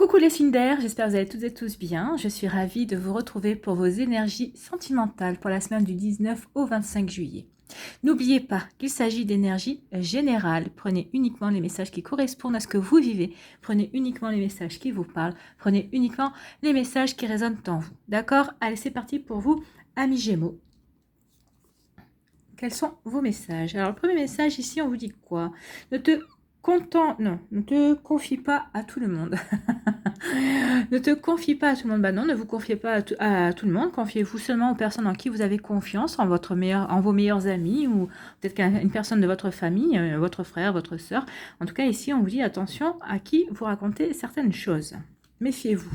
Coucou les signes d'air, j'espère que vous allez toutes et tous bien. Je suis ravie de vous retrouver pour vos énergies sentimentales pour la semaine du 19 au 25 juillet. N'oubliez pas qu'il s'agit d'énergie générale. Prenez uniquement les messages qui correspondent à ce que vous vivez. Prenez uniquement les messages qui vous parlent. Prenez uniquement les messages qui résonnent en vous. D'accord? Allez, c'est parti pour vous, amis Gémeaux. Quels sont vos messages? Alors, le premier message ici, on vous dit quoi? Ne te confie pas à tout le monde. Ne te confie pas à tout le monde. Bah non, ne vous confiez pas à tout le monde. Confiez-vous seulement aux personnes en qui vous avez confiance, en vos meilleurs amis ou peut-être une personne de votre famille, votre frère, votre sœur. En tout cas, ici, on vous dit attention à qui vous racontez certaines choses. Méfiez-vous.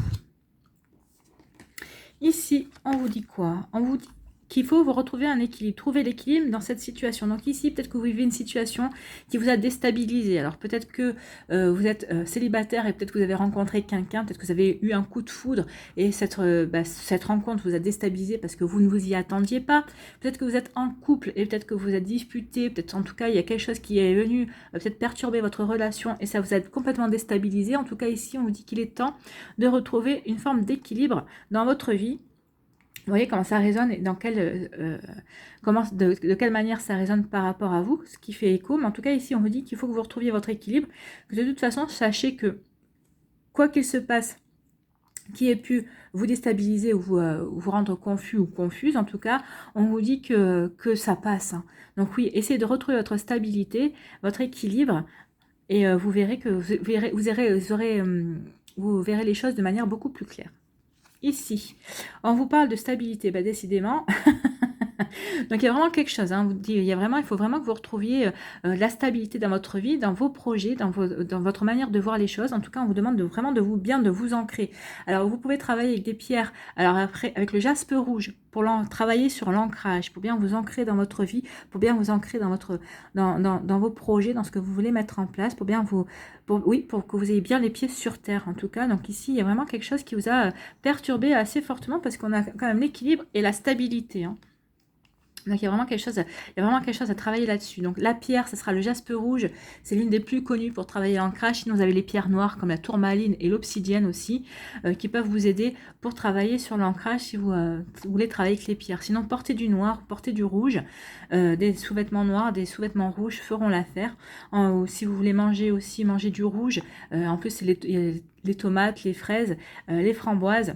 Ici, on vous dit quoi? On vous dit qu'il faut vous retrouver un équilibre, trouver l'équilibre dans cette situation. Donc ici, peut-être que vous vivez une situation qui vous a déstabilisé. Alors peut-être que vous êtes célibataire et peut-être que vous avez rencontré quelqu'un, peut-être que vous avez eu un coup de foudre et cette rencontre vous a déstabilisé parce que vous ne vous y attendiez pas. Peut-être que vous êtes en couple et peut-être que vous êtes disputé, peut-être en tout cas il y a quelque chose qui est venu peut-être perturber votre relation et ça vous a complètement déstabilisé. En tout cas ici, on vous dit qu'il est temps de retrouver une forme d'équilibre dans votre vie. Vous voyez comment ça résonne et dans de quelle manière ça résonne par rapport à vous, ce qui fait écho. Mais en tout cas, ici, on vous dit qu'il faut que vous retrouviez votre équilibre. Que de toute façon, sachez que quoi qu'il se passe, qui ait pu vous déstabiliser ou vous rendre confus ou confuse, en tout cas, on vous dit que ça passe. Hein. Donc oui, essayez de retrouver votre stabilité, votre équilibre, et vous verrez que vous verrez les choses de manière beaucoup plus claire. Ici, on vous parle de stabilité, bah décidément. Donc il y a vraiment quelque chose, hein, il faut vraiment que vous retrouviez la stabilité dans votre vie, dans vos projets, dans votre manière de voir les choses. En tout cas, on vous demande vraiment de vous ancrer. Alors vous pouvez travailler avec des pierres, alors après avec le jaspe rouge, pour travailler sur l'ancrage, pour bien vous ancrer dans votre vie, pour bien vous ancrer dans vos projets, dans ce que vous voulez mettre en place, pour que vous ayez bien les pieds sur terre en tout cas. Donc ici, il y a vraiment quelque chose qui vous a perturbé assez fortement parce qu'on a quand même l'équilibre et la stabilité. Hein. Donc il y a vraiment quelque chose à travailler là-dessus. Donc la pierre, ce sera le jaspe rouge. C'est l'une des plus connues pour travailler l'ancrage. Sinon, vous avez les pierres noires comme la tourmaline et l'obsidienne aussi, qui peuvent vous aider pour travailler sur l'ancrage si vous voulez travailler avec les pierres. Sinon, portez du noir, portez du rouge. Des sous-vêtements noirs, des sous-vêtements rouges feront l'affaire. Si vous voulez manger aussi, mangez du rouge. En plus, c'est les tomates, les fraises, les framboises.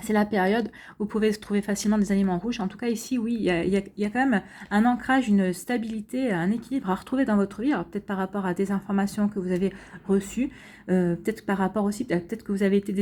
C'est la période où vous pouvez trouver facilement des aliments rouges. En tout cas, ici, oui, il y a quand même un ancrage, une stabilité, un équilibre à retrouver dans votre vie. Alors, peut-être par rapport à des informations que vous avez reçues, peut-être par rapport aussi, peut-être que vous avez été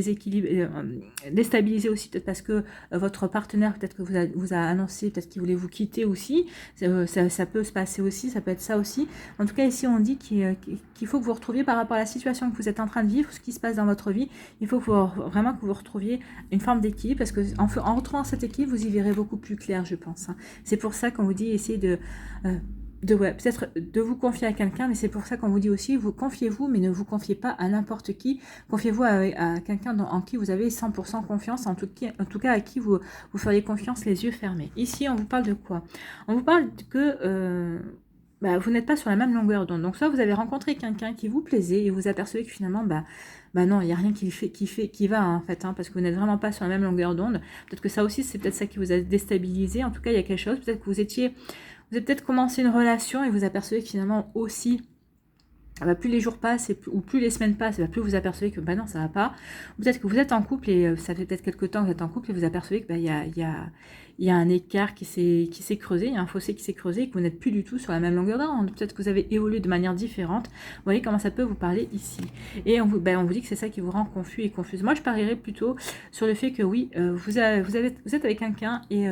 déstabilisé aussi, peut-être parce que votre partenaire, peut-être que vous a annoncé, peut-être qu'il voulait vous quitter aussi. Ça peut se passer aussi, ça peut être ça aussi. En tout cas, ici, on dit qu'il faut que vous retrouviez par rapport à la situation que vous êtes en train de vivre, ce qui se passe dans votre vie. Il faut vraiment que vous retrouviez une forme d'équilibre, parce que en retrouvant cet équilibre, vous y verrez beaucoup plus clair, je pense. Hein. C'est pour ça qu'on vous dit essayez peut-être de vous confier à quelqu'un, mais c'est pour ça qu'on vous dit aussi confiez-vous, mais ne vous confiez pas à n'importe qui. Confiez-vous à quelqu'un en qui vous avez 100% confiance, en tout cas à qui vous feriez confiance les yeux fermés. Ici, on vous parle de quoi? On vous parle que vous n'êtes pas sur la même longueur d'onde. Donc soit vous avez rencontré quelqu'un qui vous plaisait et vous apercevez que finalement non, il n'y a rien qui va en fait, hein, parce que vous n'êtes vraiment pas sur la même longueur d'onde. Peut-être que ça aussi, c'est peut-être ça qui vous a déstabilisé. En tout cas, il y a quelque chose. Peut-être que vous avez peut-être commencé une relation et vous apercevez que finalement aussi, plus les jours passent ou plus les semaines passent, plus vous apercevez que non, ça va pas. Peut-être que vous êtes en couple et ça fait peut-être quelques temps que vous êtes en couple et vous apercevez que il y a un écart qui s'est creusé, il y a un fossé qui s'est creusé et que vous n'êtes plus du tout sur la même longueur d'onde. Peut-être que vous avez évolué de manière différente. Vous voyez comment ça peut vous parler ici. Et on vous dit que c'est ça qui vous rend confus et confuse. Moi, je parierais plutôt sur le fait que oui, vous êtes avec quelqu'un et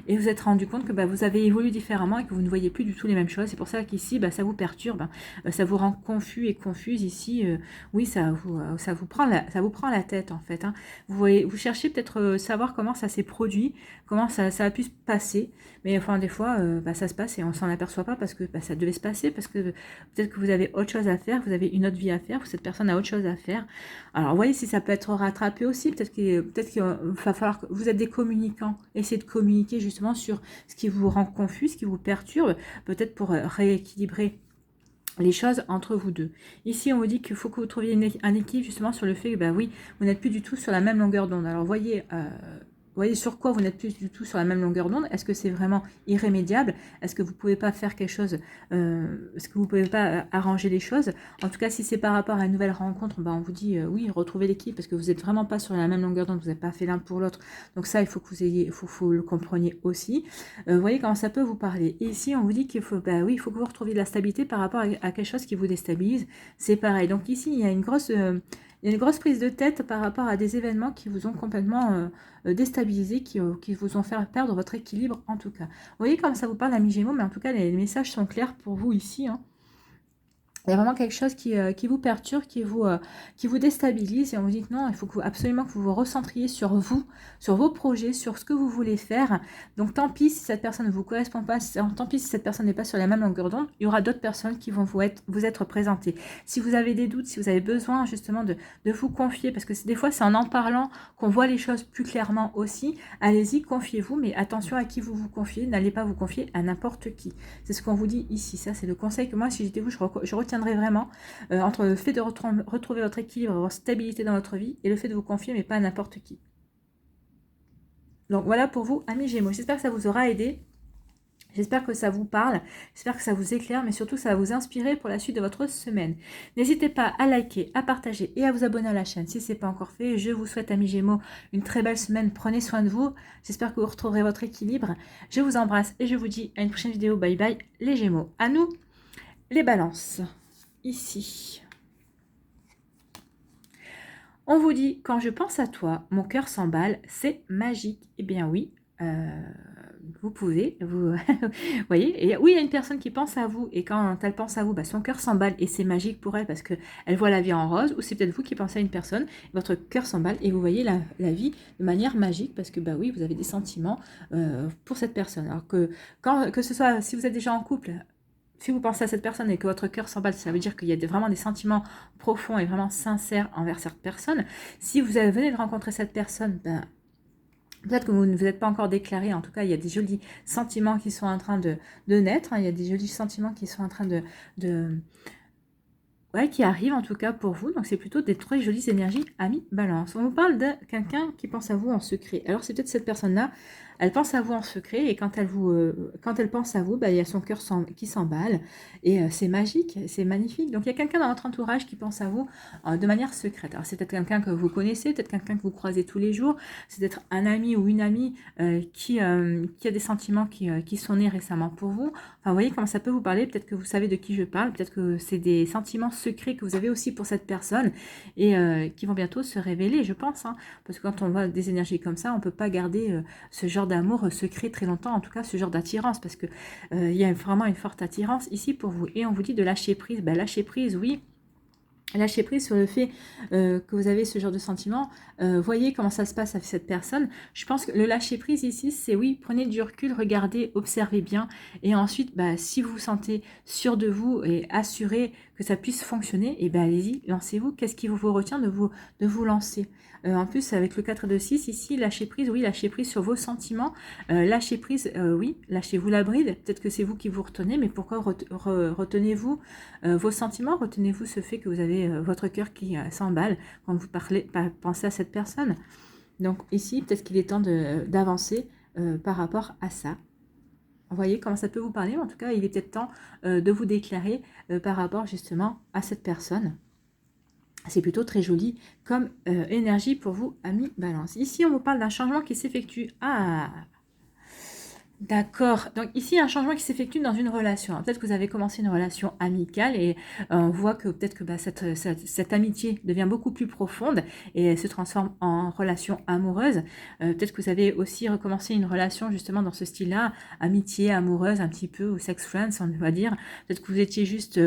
vous êtes rendu compte que vous avez évolué différemment et que vous ne voyez plus du tout les mêmes choses. C'est pour ça qu'ici, ça vous perturbe, ça vous rend confus et confuse ici. Oui, ça vous prend la tête en fait. Hein. Vous cherchez peut-être savoir comment ça s'est produit, comment ça a pu se passer, mais enfin des fois ça se passe et on s'en aperçoit pas parce que ça devait se passer, parce que peut-être que vous avez autre chose à faire, vous avez une autre vie à faire, cette personne a autre chose à faire. Alors vous voyez si ça peut être rattrapé aussi, peut-être qu'il va falloir que vous êtes des communicants, essayez de communiquer justement sur ce qui vous rend confus, ce qui vous perturbe, peut-être pour rééquilibrer les choses entre vous deux. Ici, on vous dit qu'il faut que vous trouviez un équilibre justement sur le fait que, bah oui, vous n'êtes plus du tout sur la même longueur d'onde. Alors, voyez sur quoi vous n'êtes plus du tout sur la même longueur d'onde. Est-ce que c'est vraiment irrémédiable? Est-ce que vous ne pouvez pas faire quelque chose? Est-ce que vous ne pouvez pas arranger les choses? En tout cas, si c'est par rapport à une nouvelle rencontre, bah, on vous dit oui, retrouvez l'équipe parce que vous n'êtes vraiment pas sur la même longueur d'onde, vous n'êtes pas fait l'un pour l'autre. Donc ça, il faut que vous ayez, faut le compreniez aussi. Vous voyez comment ça peut vous parler. Et ici, on vous dit qu'il faut, bah oui, il faut que vous retrouviez de la stabilité par rapport à quelque chose qui vous déstabilise. C'est pareil. Donc ici, il y a une grosse prise de tête par rapport à des événements qui vous ont complètement déstabilisé, qui vous ont fait perdre votre équilibre en tout cas. Vous voyez comme ça vous parle, ami Gémeaux, mais en tout cas les messages sont clairs pour vous ici, hein. Il y a vraiment quelque chose qui vous perturbe, qui vous déstabilise et on vous dit que non, il faut absolument que vous vous recentriez sur vous, sur vos projets, sur ce que vous voulez faire. Donc tant pis si cette personne ne vous correspond pas, tant pis si cette personne n'est pas sur la même longueur d'onde, il y aura d'autres personnes qui vont vous être présentées. Si vous avez des doutes, si vous avez besoin justement de vous confier, parce que des fois c'est en parlant qu'on voit les choses plus clairement aussi, allez-y, confiez-vous, mais attention à qui vous vous confiez, n'allez pas vous confier à n'importe qui. C'est ce qu'on vous dit ici, ça c'est le conseil que moi si j'étais vous, je retiendrai vraiment entre le fait de retrouver votre équilibre, votre stabilité dans votre vie et le fait de vous confier, mais pas à n'importe qui. Donc voilà pour vous, amis Gémeaux. J'espère que ça vous aura aidé. J'espère que ça vous parle, j'espère que ça vous éclaire, mais surtout ça va vous inspirer pour la suite de votre semaine. N'hésitez pas à liker, à partager et à vous abonner à la chaîne si ce n'est pas encore fait. Je vous souhaite, amis Gémeaux, une très belle semaine. Prenez soin de vous. J'espère que vous retrouverez votre équilibre. Je vous embrasse et je vous dis à une prochaine vidéo. Bye bye les Gémeaux. À nous les balances. Ici. On vous dit, quand je pense à toi, mon cœur s'emballe, c'est magique. Eh bien oui, vous pouvez, vous voyez, et oui, il y a une personne qui pense à vous, et quand elle pense à vous, bah, son cœur s'emballe, et c'est magique pour elle, parce qu'elle voit la vie en rose, ou c'est peut-être vous qui pensez à une personne, votre cœur s'emballe, et vous voyez la vie de manière magique, parce que bah oui, vous avez des sentiments pour cette personne. Alors que ce soit, si vous êtes déjà en couple, si vous pensez à cette personne et que votre cœur s'emballe, ça veut dire qu'il y a vraiment des sentiments profonds et vraiment sincères envers cette personne. Si vous venez de rencontrer cette personne, ben, peut-être que vous ne vous êtes pas encore déclaré. En tout cas, il y a des jolis sentiments qui sont en train de naître. Il y a des jolis sentiments qui sont en train qui arrivent en tout cas pour vous. Donc, c'est plutôt des très jolies énergies, amis balance. On vous parle de quelqu'un qui pense à vous en secret. Alors, c'est peut-être cette personne-là. Elle pense à vous en secret et quand elle pense à vous, bah, il y a son cœur qui s'emballe et c'est magique, c'est magnifique. Donc il y a quelqu'un dans votre entourage qui pense à vous de manière secrète. Alors c'est peut-être quelqu'un que vous connaissez, peut-être quelqu'un que vous croisez tous les jours, c'est peut-être un ami ou une amie qui a des sentiments qui sont nés récemment pour vous. Enfin, vous voyez comment ça peut vous parler, peut-être que vous savez de qui je parle, peut-être que c'est des sentiments secrets que vous avez aussi pour cette personne et qui vont bientôt se révéler, je pense. Hein, parce que quand on voit des énergies comme ça, on ne peut pas garder ce genre d'amour secret très longtemps, en tout cas ce genre d'attirance, parce que il y a vraiment une forte attirance ici pour vous. Et on vous dit de lâcher prise. Ben, lâcher prise, oui. Lâcher prise sur le fait que vous avez ce genre de sentiment. Voyez comment ça se passe avec cette personne. Je pense que le lâcher prise ici, c'est oui, prenez du recul, regardez, observez bien. Et ensuite, bah, si vous vous sentez sûr de vous et assuré que ça puisse fonctionner, et ben allez-y, lancez-vous. Qu'est-ce qui vous retient de vous lancer en plus, avec le 4 de 6, ici, lâcher prise, oui, lâcher prise sur vos sentiments. Lâcher prise, oui, lâchez-vous la bride. Peut-être que c'est vous qui vous retenez, mais pourquoi retenez-vous vos sentiments? Retenez-vous ce fait que vous avez votre cœur qui s'emballe quand vous pensez à cette personne. Donc ici, peut-être qu'il est temps d'avancer par rapport à ça. Vous voyez comment ça peut vous parler? En tout cas, il est peut-être temps de vous déclarer par rapport justement à cette personne. C'est plutôt très joli comme énergie pour vous, amis balance. Ici, on vous parle d'un changement qui s'effectue. Ah, d'accord. Donc ici, un changement qui s'effectue dans une relation. Peut-être que vous avez commencé une relation amicale et on voit que peut-être que cette amitié devient beaucoup plus profonde et elle se transforme en relation amoureuse. Peut-être que vous avez aussi recommencé une relation justement dans ce style-là, amitié, amoureuse, un petit peu, ou sex friends, on va dire. Peut-être que vous étiez juste...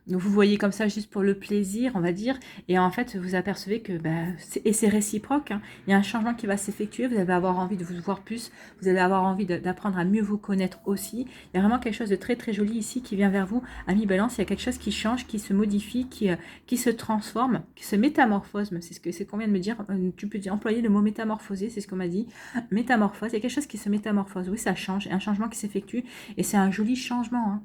vous voyez comme ça juste pour le plaisir, on va dire, et en fait vous apercevez que c'est réciproque, hein. Il y a un changement qui va s'effectuer, vous allez avoir envie de vous voir plus, vous allez avoir envie d'apprendre à mieux vous connaître aussi. Il y a vraiment quelque chose de très très joli ici qui vient vers vous, ami balance. Il y a quelque chose qui change, qui se modifie, qui se transforme, qui se métamorphose, c'est qu'on vient de me dire. Tu peux employer le mot métamorphoser, c'est ce qu'on m'a dit, métamorphose. Il y a quelque chose qui se métamorphose, oui, ça change, un changement qui s'effectue et c'est un joli changement, hein.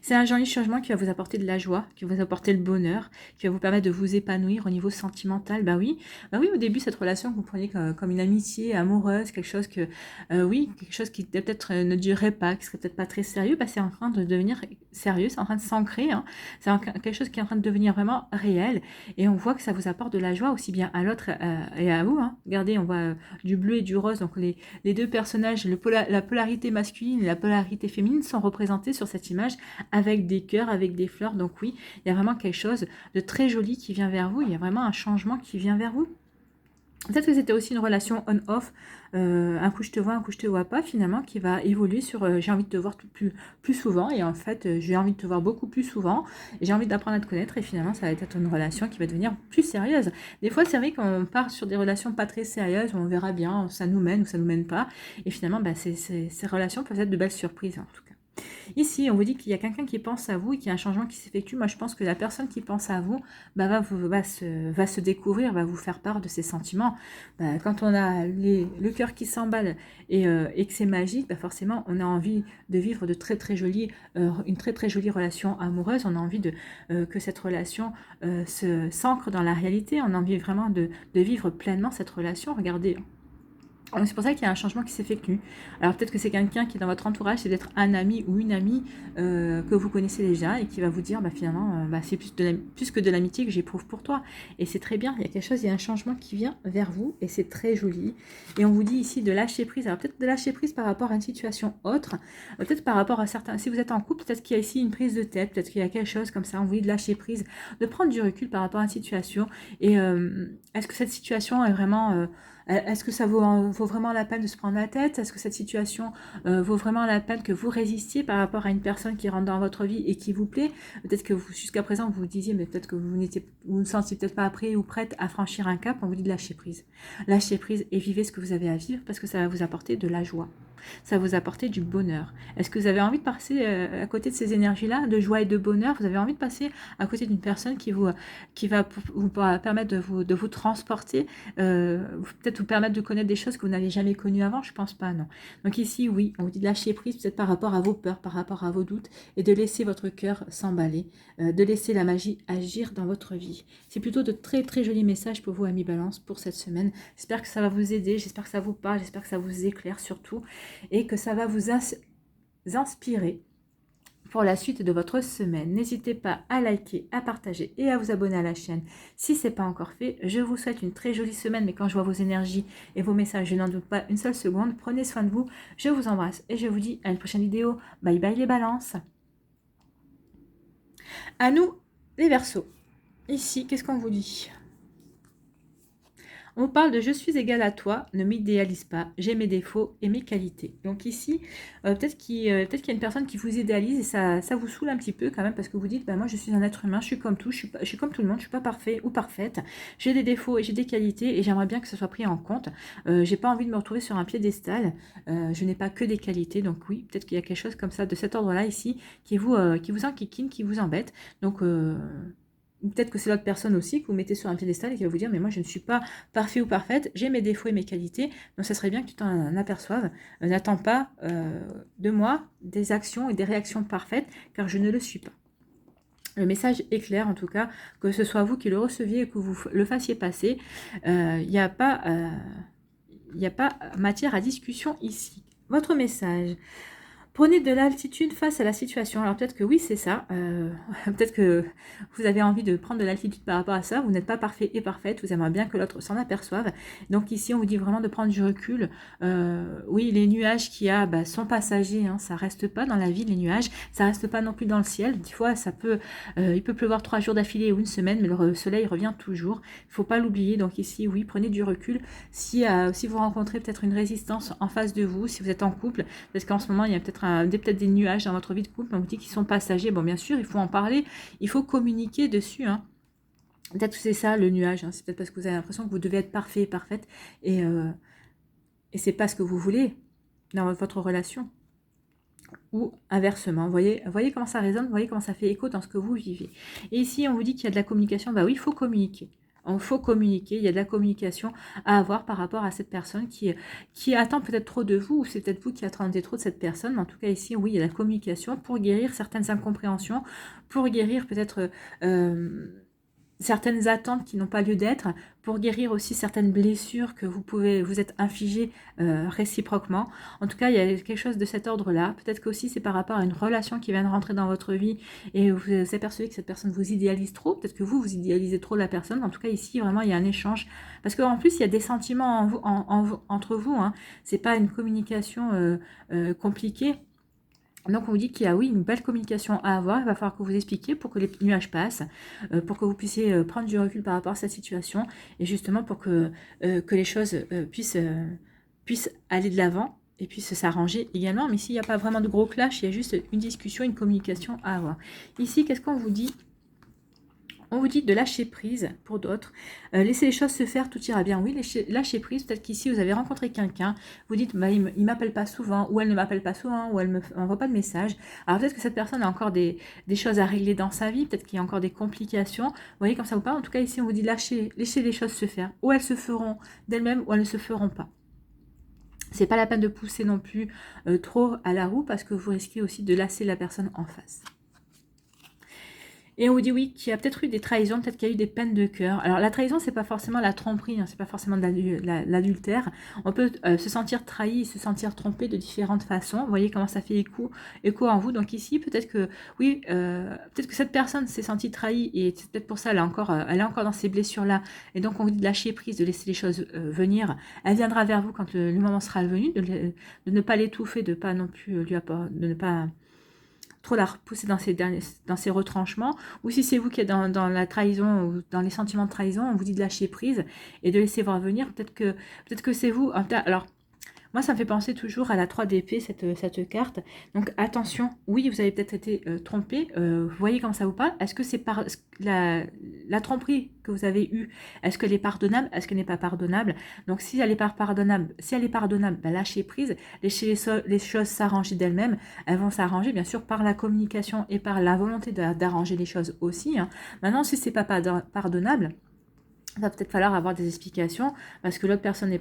C'est un joli changement qui va vous apporter de la joie, qui va vous apporter le bonheur, qui va vous permettre de vous épanouir au niveau sentimental. Bah oui, au début, cette relation que vous preniez comme une amitié amoureuse, quelque chose que, oui, quelque chose qui peut-être ne durerait pas, qui serait peut-être pas très sérieux, bah c'est en train de devenir sérieux, c'est en train de s'ancrer, hein. C'est quelque chose qui est en train de devenir vraiment réel. Et on voit que ça vous apporte de la joie aussi bien à l'autre et à vous, hein. Regardez, on voit du bleu et du rose, donc les deux personnages, la polarité masculine et la polarité féminine sont représentés sur cette image avec des cœurs, avec des fleurs. Donc oui, il y a vraiment quelque chose de très joli qui vient vers vous, il y a vraiment un changement qui vient vers vous. Peut-être que c'était aussi une relation on-off, un coup je te vois, un coup je te vois pas, finalement, qui va évoluer sur j'ai envie de te voir plus souvent, et en fait, j'ai envie de te voir beaucoup plus souvent, j'ai envie d'apprendre à te connaître, et finalement, ça va être une relation qui va devenir plus sérieuse. Des fois, c'est vrai qu'on part sur des relations pas très sérieuses, où on verra bien, ça nous mène ou ça nous mène pas, et finalement, bah, ces relations peuvent être de belles surprises, en tout cas. Ici, on vous dit qu'il y a quelqu'un qui pense à vous et qu'il y a un changement qui s'effectue. Moi, je pense que la personne qui pense à vous bah, va se découvrir, va vous faire part de ses sentiments. Bah, quand on a le cœur qui s'emballe et que c'est magique, bah, forcément, on a envie de vivre de une très très jolie relation amoureuse. On a envie que cette relation s'ancre dans la réalité. On a envie vraiment de vivre pleinement cette relation. Regardez. C'est pour ça qu'il y a un changement qui s'effectue. Alors peut-être que c'est quelqu'un qui est dans votre entourage, c'est peut-être un ami ou une amie que vous connaissez déjà et qui va vous dire bah, finalement bah, c'est plus que de l'amitié que j'éprouve pour toi. Et c'est très bien, il y a quelque chose, il y a un changement qui vient vers vous et c'est très joli. Et on vous dit ici de lâcher prise. Alors peut-être de lâcher prise par rapport à une situation autre, peut-être par rapport à certains... Si vous êtes en couple, peut-être qu'il y a ici une prise de tête, peut-être qu'il y a quelque chose comme ça, on vous dit de lâcher prise, de prendre du recul par rapport à une situation. Et est-ce que cette situation est vraiment... est-ce que ça vaut vraiment la peine de se prendre la tête? Est-ce que cette situation vaut vraiment la peine que vous résistiez par rapport à une personne qui rentre dans votre vie et qui vous plaît? Peut-être que jusqu'à présent, vous vous disiez, mais peut-être que vous ne sentiez peut-être pas prêt ou prête à franchir un cap. On vous dit de lâcher prise. Lâchez prise et vivez ce que vous avez à vivre parce que ça va vous apporter de la joie. Ça va vous apporter du bonheur. Est-ce que vous avez envie de passer à côté de ces énergies-là, de joie et de bonheur? Vous avez envie de passer à côté d'une personne qui va vous permettre de vous transporter, peut-être vous permettre de connaître des choses que vous n'avez jamais connues avant? Je pense pas, non. Donc ici, oui, on vous dit de lâcher prise peut-être par rapport à vos peurs, par rapport à vos doutes, et de laisser votre cœur s'emballer, de laisser la magie agir dans votre vie. C'est plutôt de très très jolis messages pour vous, amis Balance, pour cette semaine. J'espère que ça va vous aider, j'espère que ça vous parle, j'espère que ça vous éclaire surtout, et que ça va vous inspirer pour la suite de votre semaine. N'hésitez pas à liker, à partager et à vous abonner à la chaîne si ce n'est pas encore fait. Je vous souhaite une très jolie semaine, mais quand je vois vos énergies et vos messages, je n'en doute pas une seule seconde. Prenez soin de vous, je vous embrasse et je vous dis à une prochaine vidéo. Bye bye les balances. À nous les Verseaux. Ici, qu'est-ce qu'on vous dit ? On parle de « je suis égal à toi, ne m'idéalise pas, j'ai mes défauts et mes qualités ». Donc ici, peut-être qu'il y a une personne qui vous idéalise et ça vous saoule un petit peu quand même parce que vous dites bah, « moi je suis un être humain, je suis comme tout, je suis comme tout le monde, je ne suis pas parfait ou parfaite, j'ai des défauts et j'ai des qualités et j'aimerais bien que ça soit pris en compte. J'ai pas envie de me retrouver sur un piédestal, je n'ai pas que des qualités ». Donc oui, peut-être qu'il y a quelque chose comme ça de cet ordre-là ici qui vous enquiquine, qui vous embête. Donc... ou peut-être que c'est l'autre personne aussi que vous mettez sur un piédestal et qui va vous dire « mais moi je ne suis pas parfait ou parfaite, j'ai mes défauts et mes qualités, donc ça serait bien que tu t'en aperçoives. N'attends pas de moi des actions et des réactions parfaites, car je ne le suis pas ». Le message est clair en tout cas, que ce soit vous qui le receviez et que vous le fassiez passer, il n'y a pas matière à discussion ici. Votre message: prenez de l'altitude face à la situation. Alors peut-être que oui, c'est ça. Peut-être que vous avez envie de prendre de l'altitude par rapport à ça. Vous n'êtes pas parfait et parfaite. Vous aimeriez bien que l'autre s'en aperçoive. Donc ici, on vous dit vraiment de prendre du recul. Oui, les nuages qu'il y a sont passagers. Hein, ça reste pas dans la vie, les nuages. Ça reste pas non plus dans le ciel. Des fois, il peut pleuvoir 3 jours d'affilée ou une semaine, mais le soleil revient toujours. Il faut pas l'oublier. Donc ici, oui, prenez du recul. Si vous rencontrez peut-être une résistance en face de vous, si vous êtes en couple, parce qu'en ce moment, il y a peut-être des nuages dans votre vie de couple, on vous dit qu'ils sont passagers. Bon, bien sûr, il faut en parler, il faut communiquer dessus. Hein. Peut-être que c'est ça le nuage. Hein. C'est peut-être parce que vous avez l'impression que vous devez être parfait et parfaite, et c'est pas ce que vous voulez dans votre relation. Ou inversement, voyez comment ça résonne, voyez comment ça fait écho dans ce que vous vivez. Et ici, on vous dit qu'il y a de la communication. Bah oui, il faut communiquer. Il faut communiquer, il y a de la communication à avoir par rapport à cette personne qui attend peut-être trop de vous, ou c'est peut-être vous qui attendez trop de cette personne. Mais en tout cas ici, oui, il y a la communication pour guérir certaines incompréhensions, pour guérir peut-être certaines attentes qui n'ont pas lieu d'être, pour guérir aussi certaines blessures que vous êtes infligées réciproquement. En tout cas, il y a quelque chose de cet ordre-là. Peut-être qu'aussi c'est par rapport à une relation qui vient de rentrer dans votre vie et vous vous apercevez que cette personne vous idéalise trop. Peut-être que vous idéalisez trop la personne. En tout cas, ici, vraiment, il y a un échange. Parce qu'en plus, il y a des sentiments entre vous. Hein. C'est pas une communication compliquée. Donc on vous dit qu'il y a oui une belle communication à avoir, il va falloir que vous expliquiez pour que les nuages passent, pour que vous puissiez prendre du recul par rapport à cette situation et justement pour que les choses puissent aller de l'avant et puissent s'arranger également. Mais s'il n'y a pas vraiment de gros clash, il y a juste une discussion, une communication à avoir. Ici, qu'est-ce qu'on vous dit ? On vous dit de lâcher prise pour d'autres. Laissez les choses se faire, tout ira bien. Oui, lâcher prise. Peut-être qu'ici, vous avez rencontré quelqu'un. Vous dites, bah, il ne m'appelle pas souvent, ou elle ne m'appelle pas souvent, ou elle ne m'envoie pas de message. Alors peut-être que cette personne a encore des choses à régler dans sa vie. Peut-être qu'il y a encore des complications. Vous voyez, comme ça vous parle. En tout cas, ici, on vous dit laissez les choses se faire. Ou elles se feront d'elles-mêmes, ou elles ne se feront pas. C'est pas la peine de pousser non plus trop à la roue, parce que vous risquez aussi de lasser la personne en face. Et on vous dit oui, qu'il y a peut-être eu des trahisons, peut-être qu'il y a eu des peines de cœur. Alors la trahison, c'est pas forcément la tromperie, hein, c'est pas forcément de l'adultère. On peut se sentir trahi, se sentir trompé de différentes façons. Vous voyez comment ça fait écho en vous. Donc ici, peut-être que oui, peut-être que cette personne s'est sentie trahie et c'est peut-être pour ça elle est encore dans ces blessures-là. Et donc on vous dit de lâcher prise, de laisser les choses venir. Elle viendra vers vous quand le moment sera venu, de ne pas l'étouffer, de pas non plus de ne pas trop la repousser dans ses retranchements, ou si c'est vous qui êtes dans la trahison ou dans les sentiments de trahison, on vous dit de lâcher prise et de laisser voir venir. Peut-être que c'est vous. Alors, moi, ça me fait penser toujours à la 3 d'épée, cette carte. Donc, attention, oui, vous avez peut-être été trompé. Vous voyez comment ça vous parle. Est-ce que c'est par la tromperie que vous avez eue, est-ce qu'elle est pardonnable? Est-ce qu'elle n'est pas pardonnable? Donc, si elle est pas pardonnable, ben, lâchez prise, laissez les choses s'arranger d'elles-mêmes. Elles vont s'arranger, bien sûr, par la communication et par la volonté d'arranger les choses aussi. Hein. Maintenant, si c'est pas pardonnable, il va peut-être falloir avoir des explications parce que l'autre personne n'est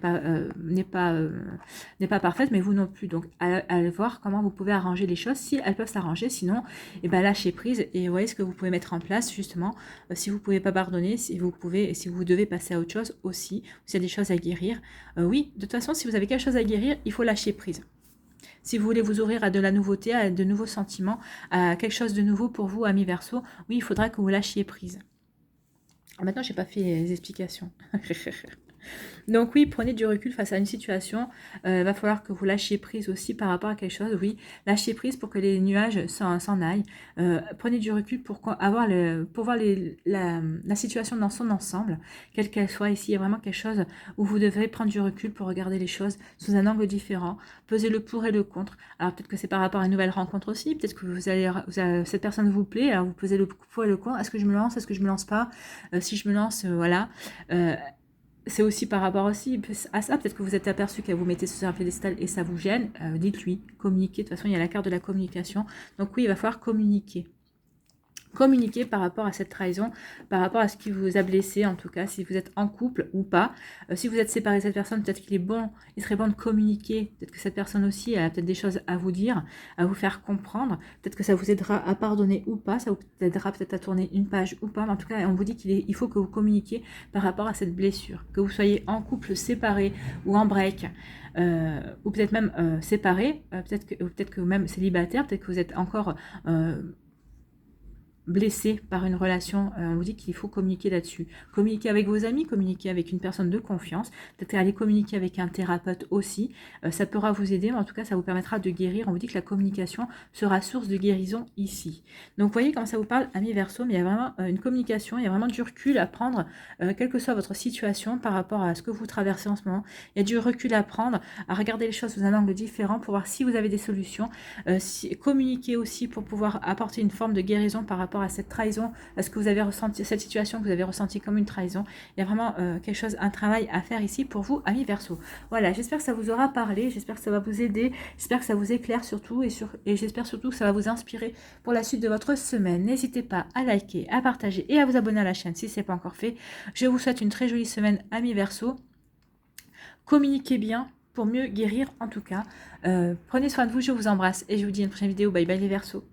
pas parfaite, mais vous non plus. Donc, allez voir comment vous pouvez arranger les choses, si elles peuvent s'arranger. Sinon, ben, lâchez prise et voyez ce que vous pouvez mettre en place, justement. Si vous ne pouvez pas pardonner, si vous devez passer à autre chose aussi, s'il y a des choses à guérir. Oui, de toute façon, si vous avez quelque chose à guérir, il faut lâcher prise. Si vous voulez vous ouvrir à de la nouveauté, à de nouveaux sentiments, à quelque chose de nouveau pour vous, amis Verseau, oui, il faudra que vous lâchiez prise. Maintenant, j'ai pas fait les explications. Donc oui, prenez du recul face à une situation. Va falloir que vous lâchiez prise aussi par rapport à quelque chose. Oui, lâchez prise pour que les nuages s'en aillent. Prenez du recul pour voir la situation dans son ensemble, quelle qu'elle soit. Ici, il y a vraiment quelque chose où vous devrez prendre du recul pour regarder les choses sous un angle différent. Peser le pour et le contre. Alors peut-être que c'est par rapport à une nouvelle rencontre aussi. Peut-être que cette personne vous plaît. Alors vous pesez le pour et le contre. Est-ce que je me lance? Est-ce que je me lance pas? Si je me lance, voilà. C'est aussi par rapport aussi à ça, peut-être que vous êtes aperçu qu'elle vous mettez sur un piédestal et ça vous gêne, dites-lui, communiquez, de toute façon il y a la carte de la communication, donc oui, il va falloir communiquer. Communiquer par rapport à cette trahison, par rapport à ce qui vous a blessé, en tout cas, si vous êtes en couple ou pas. Si vous êtes séparé de cette personne, peut-être il serait bon de communiquer. Peut-être que cette personne aussi, elle a peut-être des choses à vous dire, à vous faire comprendre. Peut-être que ça vous aidera à pardonner ou pas, ça vous aidera peut-être à tourner une page ou pas. Mais en tout cas, on vous dit qu'il faut que vous communiquiez par rapport à cette blessure. Que vous soyez en couple, séparé ou en break, ou peut-être même séparé, peut-être que même célibataire, peut-être que vous êtes encore blessé par une relation, on vous dit qu'il faut communiquer là-dessus. Communiquer avec vos amis, communiquer avec une personne de confiance, peut-être aller communiquer avec un thérapeute aussi, ça pourra vous aider, mais en tout cas ça vous permettra de guérir. On vous dit que la communication sera source de guérison ici. Donc vous voyez comment ça vous parle, amis Verseau, mais il y a vraiment une communication, il y a vraiment du recul à prendre, quelle que soit votre situation par rapport à ce que vous traversez en ce moment. Il y a du recul à prendre, à regarder les choses sous un angle différent pour voir si vous avez des solutions, communiquer aussi pour pouvoir apporter une forme de guérison par rapport rapport à cette trahison, à ce que vous avez ressenti, cette situation que vous avez ressentie comme une trahison. Il y a vraiment quelque chose, un travail à faire ici pour vous, amis Verseau. Voilà, j'espère que ça vous aura parlé, j'espère que ça va vous aider, j'espère que ça vous éclaire surtout, et j'espère surtout que ça va vous inspirer pour la suite de votre semaine. N'hésitez pas à liker, à partager et à vous abonner à la chaîne si ce n'est pas encore fait. Je vous souhaite une très jolie semaine, amis Verseau. Communiquez bien pour mieux guérir en tout cas. Prenez soin de vous, je vous embrasse et je vous dis à une prochaine vidéo. Bye bye les Verseaux.